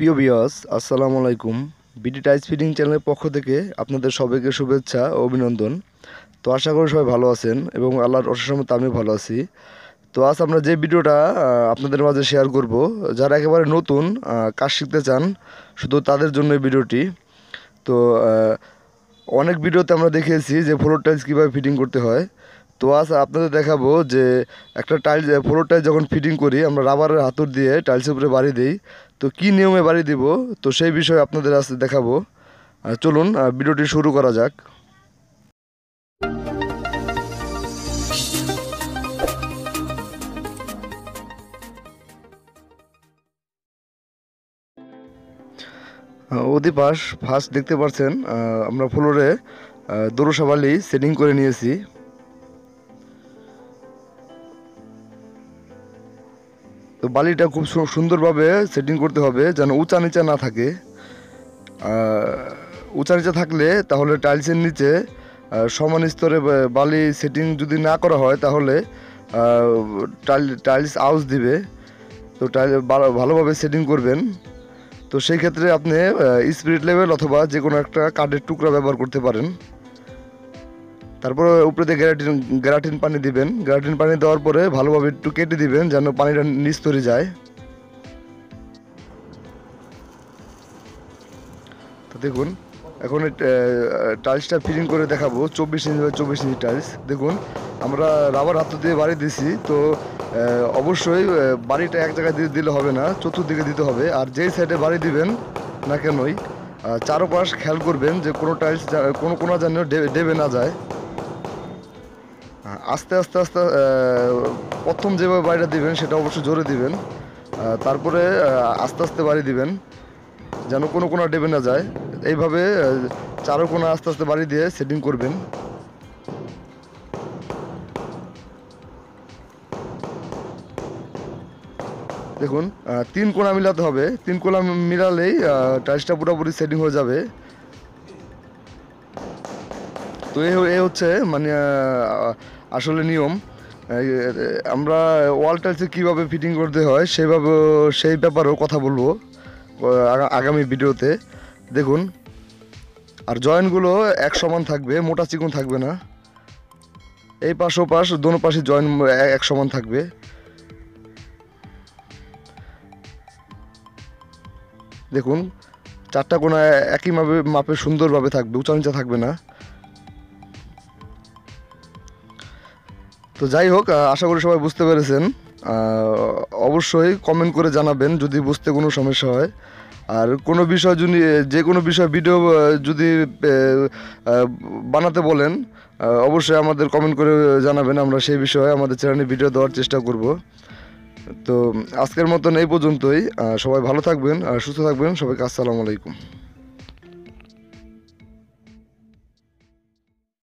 প্রিয় ভিউয়ার্স, আসসালামু আলাইকুম। বিডি টাইলস ফিটিং চ্যানেলের পক্ষ থেকে আপনাদের সবাইকে শুভেচ্ছা ও অভিনন্দন। তো আশা করি সবাই ভালো আছেন এবং আল্লাহর অশেষ রহমতে আমিও ভালো আছি। তো আজ আমরা যে ভিডিওটা আপনাদের মাঝে শেয়ার করব, যারা একেবারে নতুন কাজ শিখতে চান, শুধু তাদের জন্য এই ভিডিওটি। তো অনেক ভিডিওতে আমরা দেখিয়েছি যে ফ্লোর টাইলস কীভাবে ফিটিং করতে হয়। তো আজ আপনাদের দেখাবো যে একটা টাইলস ফ্লোর টাইলস যখন ফিটিং করি আমরা রাবারের হাতুড় দিয়ে টাইলসের উপরে বাড়ি দিই। তো কী নিয়মে বাড়ি দিব, তো সেই বিষয়ে আপনাদের আজ দেখাবো। চলুন ভিডিওটি শুরু করা যাক। অধিপাশ ফার্স্ট দেখতে পাচ্ছেন আমরা ফ্লোরে দোরসা বালি সেটিং করে নিয়েছি। তো বালিটা খুব সুন্দরভাবে সেটিং করতে হবে যেন উঁচা নিচা না থাকে। উঁচা নিচা থাকলে তাহলে টাইলসের নিচে সমান স্তরে বালি সেটিং যদি না করা হয় তাহলে টাইলস আউজ দিবে। তো ভালোভাবে সেটিং করবেন। তো সেই ক্ষেত্রে আপনি স্পিরিট লেভেল অথবা যে কোনো একটা কাঠের টুকরা ব্যবহার করতে পারেন। তারপরে উপরে দিয়ে গ্যারাটিন পানি দিবেন। গ্যারাটিন পানি দেওয়ার পরে ভালোভাবে একটু কেটে দিবেন যেন পানিটা নিচ তরে যায়। তো দেখুন এখন টাইলসটা ফিটিং করে দেখাবো। 24 ইঞ্চি বা 24 ইঞ্চি টাইলস। দেখুন আমরা রাবার হাতুড়ি দিয়ে বাড়ি দিছি। তো অবশ্যই বাড়িটা এক জায়গায় দিলে হবে না, চতুর্দিকে দিতে হবে। আর যেই সাইডে বাড়ি দিবেন না কেনই চারোপাশ খেয়াল করবেন যে কোনো টাইলস কোনো যেন ডেবে না যায়। আস্তে আস্তে আস্তে প্রথম যেভাবে বাড়িটা দিবেন সেটা অবশ্যই জোরে দিবেন। তারপরে আস্তে আস্তে বাড়ি দিবেন যেন কোনো ডেবে না যায়। এইভাবে চারো কোণা আস্তে আস্তে বাড়ি দিয়ে সেটিং করবেন। দেখুন 3 কোণা মিলাতে হবে। 3 কোণা মিলালেই টাইলসটা পুরোপুরি সেটিং হয়ে যাবে। তো এই হচ্ছে মানে আসলে নিয়ম। আমরা ওয়াল টাইলসে কীভাবে ফিটিং করতে হয় সেই ব্যাপারেও কথা বলবো আগামী ভিডিওতে। দেখুন আর জয়েন্টগুলো এক সমান থাকবে, মোটা চিকন থাকবে না। এই পাশ ও পাশ দোনো পাশে জয়েন্ট এক সমান থাকবে। দেখুন 4টা কোণা একই মাপে সুন্দরভাবে থাকবে, উঁচা নিচা থাকবে না। তো যাই হোক, আশা করি সবাই বুঝতে পেরেছেন। অবশ্যই কমেন্ট করে জানাবেন যদি বুঝতে কোনো সমস্যা হয়। আর কোনো বিষয় যদি যে কোনো বিষয় ভিডিও যদি বানাতে বলেন অবশ্যই আমাদের কমেন্ট করে জানাবেন। আমরা সেই বিষয়ে আমাদের চ্যানেলে ভিডিও দেওয়ার চেষ্টা করব। তো আজকের মতন এই পর্যন্তই। সবাই ভালো থাকবেন আর সুস্থ থাকবেন। সবাইকে আসসালামু আলাইকুম।